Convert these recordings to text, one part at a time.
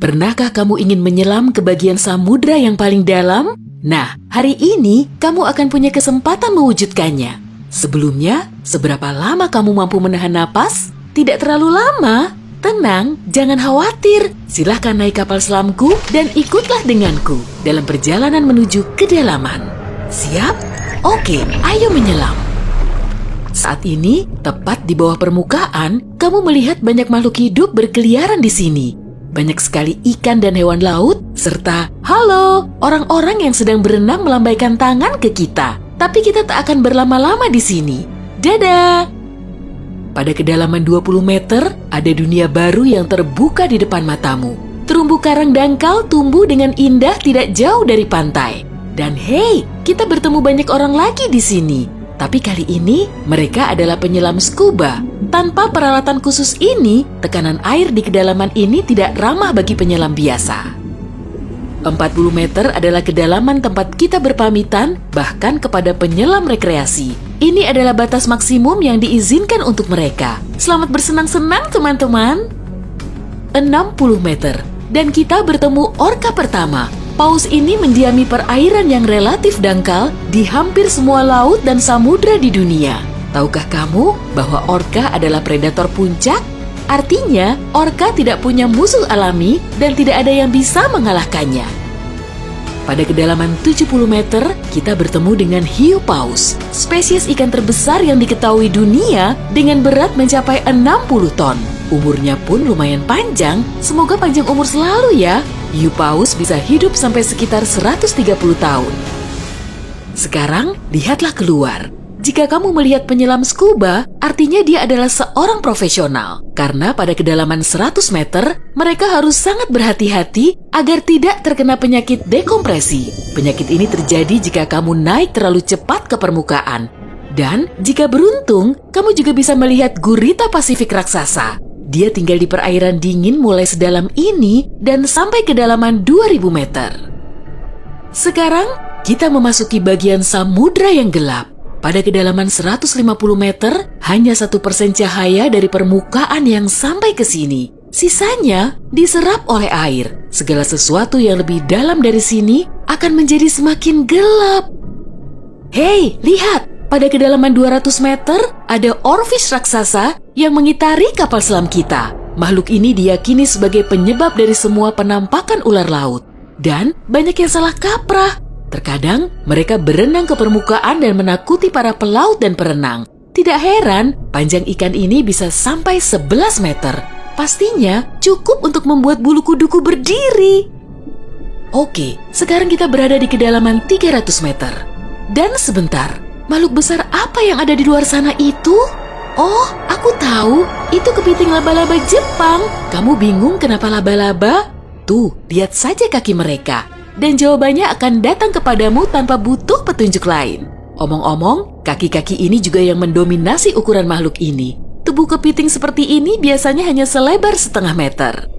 Pernahkah kamu ingin menyelam ke bagian samudra yang paling dalam? Nah, hari ini kamu akan punya kesempatan mewujudkannya. Sebelumnya, seberapa lama kamu mampu menahan napas? Tidak terlalu lama. Tenang, jangan khawatir. Silahkan naik kapal selamku dan ikutlah denganku dalam perjalanan menuju kedalaman. Siap? Oke, ayo menyelam. Saat ini, tepat di bawah permukaan, kamu melihat banyak makhluk hidup berkeliaran di sini. Banyak sekali ikan dan hewan laut, serta halo, orang-orang yang sedang berenang melambaikan tangan ke kita. Tapi kita tak akan berlama-lama di sini. Dadah! Pada kedalaman 20 meter, ada dunia baru yang terbuka di depan matamu. Terumbu karang dangkal tumbuh dengan indah tidak jauh dari pantai. Dan hey, kita bertemu banyak orang lagi di sini. Tapi kali ini, mereka adalah penyelam scuba. Tanpa peralatan khusus ini, tekanan air di kedalaman ini tidak ramah bagi penyelam biasa. 40 meter adalah kedalaman tempat kita berpamitan, bahkan kepada penyelam rekreasi. Ini adalah batas maksimum yang diizinkan untuk mereka. Selamat bersenang-senang, teman-teman. 60 meter, dan kita bertemu orka pertama. Paus ini mendiami perairan yang relatif dangkal di hampir semua laut dan samudra di dunia. Tahukah kamu bahwa orka adalah predator puncak? Artinya, orka tidak punya musuh alami dan tidak ada yang bisa mengalahkannya. Pada kedalaman 70 meter, kita bertemu dengan hiu paus, spesies ikan terbesar yang diketahui dunia dengan berat mencapai 60 ton. Umurnya pun lumayan panjang, semoga panjang umur selalu ya. Hiu paus bisa hidup sampai sekitar 130 tahun. Sekarang, lihatlah keluar. Jika kamu melihat penyelam scuba, artinya dia adalah seorang profesional. Karena pada kedalaman 100 meter, mereka harus sangat berhati-hati agar tidak terkena penyakit dekompresi. Penyakit ini terjadi jika kamu naik terlalu cepat ke permukaan. Dan jika beruntung, kamu juga bisa melihat gurita Pasifik raksasa. Dia tinggal di perairan dingin mulai sedalam ini dan sampai kedalaman 2000 meter. Sekarang, kita memasuki bagian samudra yang gelap. Pada kedalaman 150 meter, hanya 1% cahaya dari permukaan yang sampai ke sini. Sisanya diserap oleh air. Segala sesuatu yang lebih dalam dari sini akan menjadi semakin gelap. Hei, lihat! Pada kedalaman 200 meter, ada oarfish raksasa yang mengitari kapal selam kita. Makhluk ini diyakini sebagai penyebab dari semua penampakan ular laut. Dan banyak yang salah kaprah. Terkadang, mereka berenang ke permukaan dan menakuti para pelaut dan perenang. Tidak heran, panjang ikan ini bisa sampai 11 meter. Pastinya cukup untuk membuat bulu kuduku berdiri. Oke, sekarang kita berada di kedalaman 300 meter. Dan sebentar, makhluk besar apa yang ada di luar sana itu? Oh, aku tahu. Itu kepiting laba-laba Jepang. Kamu bingung kenapa laba-laba? Tuh, lihat saja kaki mereka. Dan jawabannya akan datang kepadamu tanpa butuh petunjuk lain. Omong-omong, kaki-kaki ini juga yang mendominasi ukuran makhluk ini. Tubuh kepiting seperti ini biasanya hanya selebar setengah meter.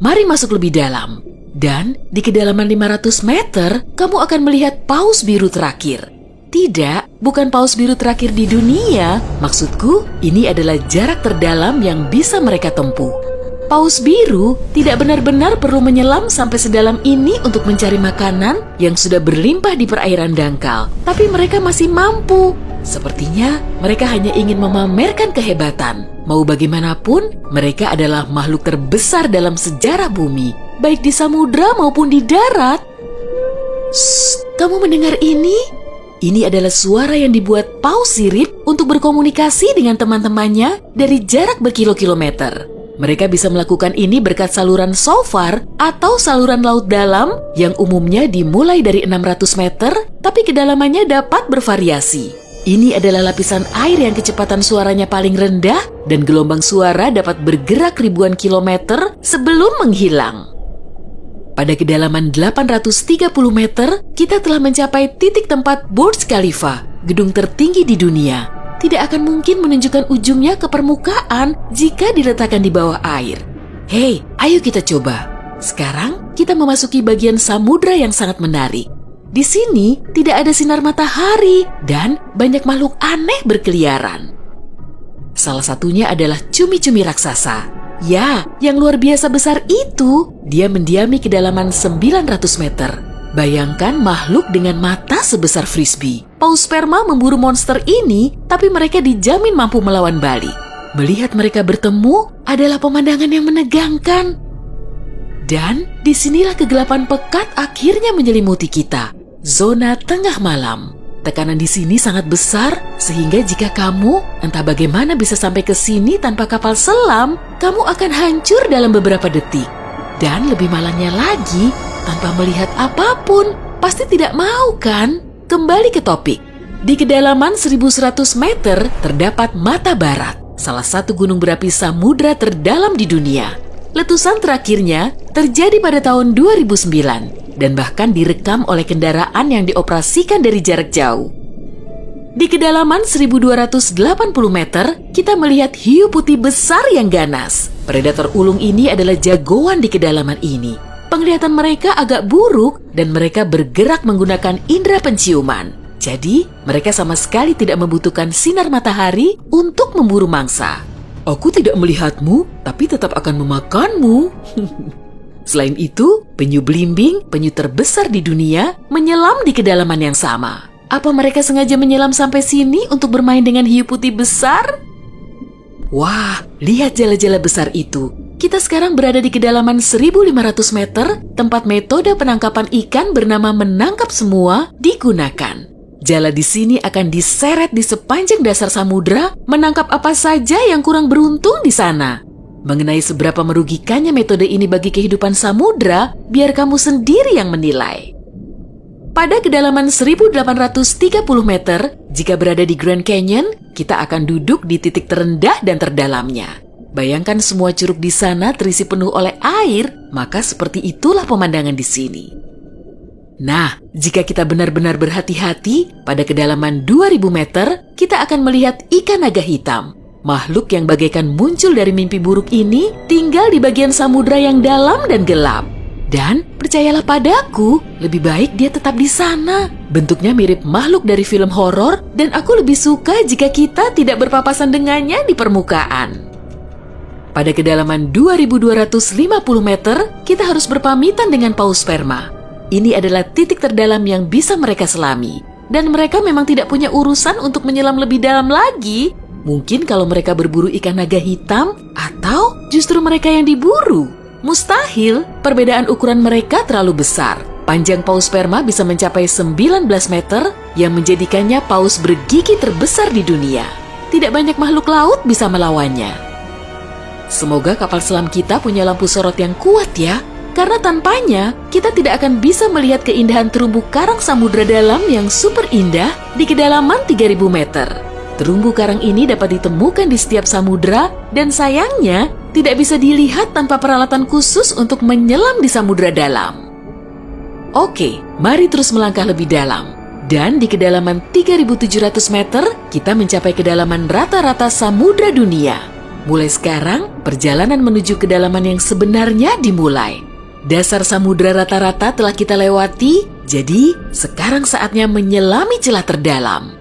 Mari masuk lebih dalam. Dan di kedalaman 500 meter, kamu akan melihat paus biru terakhir. Tidak, bukan paus biru terakhir di dunia. Maksudku, ini adalah jarak terdalam yang bisa mereka tempuh. Paus biru tidak benar-benar perlu menyelam sampai sedalam ini untuk mencari makanan yang sudah berlimpah di perairan dangkal. Tapi mereka masih mampu. Sepertinya mereka hanya ingin memamerkan kehebatan. Mau bagaimanapun, mereka adalah makhluk terbesar dalam sejarah bumi, baik di samudra maupun di darat. Shh, kamu mendengar ini? Ini adalah suara yang dibuat paus sirip untuk berkomunikasi dengan teman-temannya dari jarak berkilo-kilometer. Mereka bisa melakukan ini berkat saluran SOFAR atau saluran laut dalam yang umumnya dimulai dari 600 meter, tapi kedalamannya dapat bervariasi. Ini adalah lapisan air yang kecepatan suaranya paling rendah dan gelombang suara dapat bergerak ribuan kilometer sebelum menghilang. Pada kedalaman 830 meter, kita telah mencapai titik tempat Burj Khalifa, gedung tertinggi di dunia. Tidak akan mungkin menunjukkan ujungnya ke permukaan jika diletakkan di bawah air. Hei, ayo kita coba. Sekarang kita memasuki bagian samudra yang sangat menarik. Di sini tidak ada sinar matahari dan banyak makhluk aneh berkeliaran. Salah satunya adalah cumi-cumi raksasa. Ya, yang luar biasa besar itu. Dia mendiami kedalaman 900 meter. Bayangkan makhluk dengan mata sebesar frisbee. Paus sperma memburu monster ini, tapi mereka dijamin mampu melawan balik. Melihat mereka bertemu adalah pemandangan yang menegangkan. Dan disinilah kegelapan pekat akhirnya menyelimuti kita. Zona tengah malam. Tekanan di sini sangat besar, sehingga jika kamu entah bagaimana bisa sampai ke sini tanpa kapal selam, kamu akan hancur dalam beberapa detik. Dan lebih malangnya lagi, tanpa melihat apapun, pasti tidak mau kan? Kembali ke topik. Di kedalaman 1100 meter terdapat Mata Barat, salah satu gunung berapi samudra terdalam di dunia. Letusan terakhirnya terjadi pada tahun 2009 dan bahkan direkam oleh kendaraan yang dioperasikan dari jarak jauh. Di kedalaman 1280 meter, kita melihat hiu putih besar yang ganas. Predator ulung ini adalah jagoan di kedalaman ini. Penglihatan mereka agak buruk dan mereka bergerak menggunakan indera penciuman. Jadi, mereka sama sekali tidak membutuhkan sinar matahari untuk memburu mangsa. Aku tidak melihatmu, tapi tetap akan memakanmu. Selain itu, penyu belimbing, penyu terbesar di dunia, menyelam di kedalaman yang sama. Apa mereka sengaja menyelam sampai sini untuk bermain dengan hiu putih besar? Wah, lihat jala-jala besar itu. Kita sekarang berada di kedalaman 1500 meter, tempat metode penangkapan ikan bernama menangkap semua digunakan. Jala di sini akan diseret di sepanjang dasar samudra, menangkap apa saja yang kurang beruntung di sana. Mengenai seberapa merugikannya metode ini bagi kehidupan samudra, biar kamu sendiri yang menilai. Pada kedalaman 1830 meter, jika berada di Grand Canyon, kita akan duduk di titik terendah dan terdalamnya. Bayangkan semua curug di sana terisi penuh oleh air, maka seperti itulah pemandangan di sini. Nah, jika kita benar-benar berhati-hati, pada kedalaman 2000 meter, kita akan melihat ikan naga hitam. Makhluk yang bagaikan muncul dari mimpi buruk ini tinggal di bagian samudra yang dalam dan gelap. Dan percayalah padaku, lebih baik dia tetap di sana. Bentuknya mirip makhluk dari film horor dan aku lebih suka jika kita tidak berpapasan dengannya di permukaan. Pada kedalaman 2250 meter, kita harus berpamitan dengan paus sperma. Ini adalah titik terdalam yang bisa mereka selami. Dan mereka memang tidak punya urusan untuk menyelam lebih dalam lagi. Mungkin kalau mereka berburu ikan naga hitam, atau justru mereka yang diburu. Mustahil, perbedaan ukuran mereka terlalu besar. Panjang paus sperma bisa mencapai 19 meter, yang menjadikannya paus bergigi terbesar di dunia. Tidak banyak makhluk laut bisa melawannya. Semoga kapal selam kita punya lampu sorot yang kuat ya, karena tanpanya kita tidak akan bisa melihat keindahan terumbu karang samudra dalam yang super indah di kedalaman 3000 meter. Terumbu karang ini dapat ditemukan di setiap samudra dan sayangnya tidak bisa dilihat tanpa peralatan khusus untuk menyelam di samudra dalam. Oke, mari terus melangkah lebih dalam. Dan di kedalaman 3.700 meter, kita mencapai kedalaman rata-rata samudra dunia. Mulai sekarang, perjalanan menuju kedalaman yang sebenarnya dimulai. Dasar samudra rata-rata telah kita lewati, jadi sekarang saatnya menyelami celah terdalam.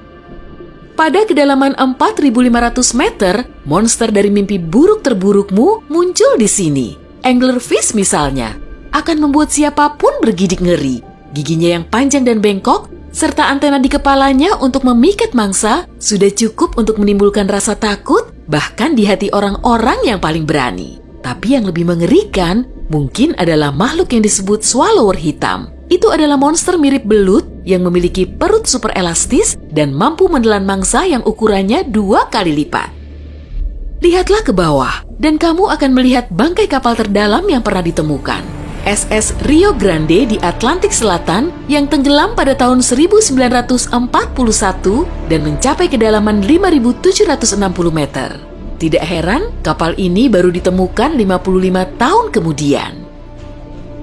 Pada kedalaman 4.500 meter, monster dari mimpi buruk terburukmu muncul di sini. Anglerfish misalnya, akan membuat siapapun bergidik ngeri. Giginya yang panjang dan bengkok, serta antena di kepalanya untuk memikat mangsa, sudah cukup untuk menimbulkan rasa takut, bahkan di hati orang-orang yang paling berani. Tapi yang lebih mengerikan, mungkin adalah makhluk yang disebut swallower hitam. Itu adalah monster mirip belut yang memiliki perut super elastis dan mampu menelan mangsa yang ukurannya 2 kali lipat. Lihatlah ke bawah, dan kamu akan melihat bangkai kapal terdalam yang pernah ditemukan. SS Rio Grande di Atlantik Selatan yang tenggelam pada tahun 1941 dan mencapai kedalaman 5.760 meter. Tidak heran, kapal ini baru ditemukan 55 tahun kemudian.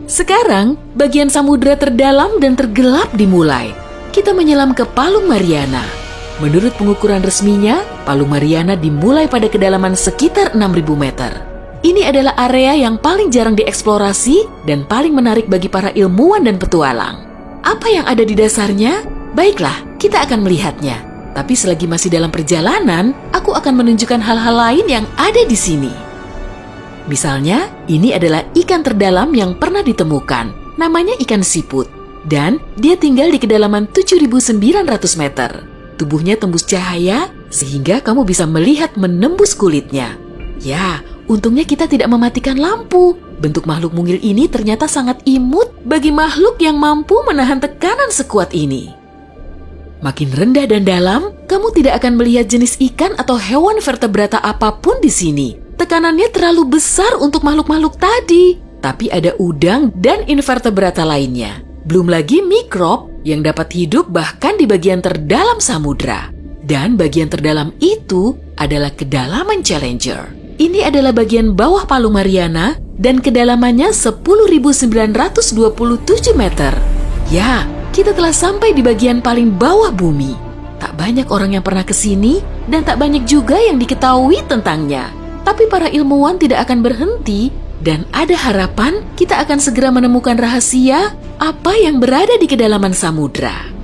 Sekarang, bagian samudra terdalam dan tergelap dimulai. Kita menyelam ke Palung Mariana. Menurut pengukuran resminya, Palung Mariana dimulai pada kedalaman sekitar 6.000 meter. Ini adalah area yang paling jarang dieksplorasi dan paling menarik bagi para ilmuwan dan petualang. Apa yang ada di dasarnya? Baiklah, kita akan melihatnya. Tapi selagi masih dalam perjalanan, aku akan menunjukkan hal-hal lain yang ada di sini. Misalnya, ini adalah ikan terdalam yang pernah ditemukan. Namanya ikan siput. Dan dia tinggal di kedalaman 7.900 meter. Tubuhnya tembus cahaya sehingga kamu bisa melihat menembus kulitnya. Ya, untungnya kita tidak mematikan lampu. Bentuk makhluk mungil ini ternyata sangat imut bagi makhluk yang mampu menahan tekanan sekuat ini. Makin rendah dan dalam, kamu tidak akan melihat jenis ikan atau hewan vertebrata apapun di sini. Tekanannya terlalu besar untuk makhluk-makhluk tadi. Tapi ada udang dan invertebrata lainnya. Belum lagi mikrob yang dapat hidup bahkan di bagian terdalam samudra. Dan bagian terdalam itu adalah kedalaman Challenger. Ini adalah bagian bawah Palu Mariana dan kedalamannya 10.927 meter. Ya, kita telah sampai di bagian paling bawah bumi. Tak banyak orang yang pernah ke sini dan tak banyak juga yang diketahui tentangnya. Tapi para ilmuwan tidak akan berhenti dan ada harapan kita akan segera menemukan rahasia apa yang berada di kedalaman samudra.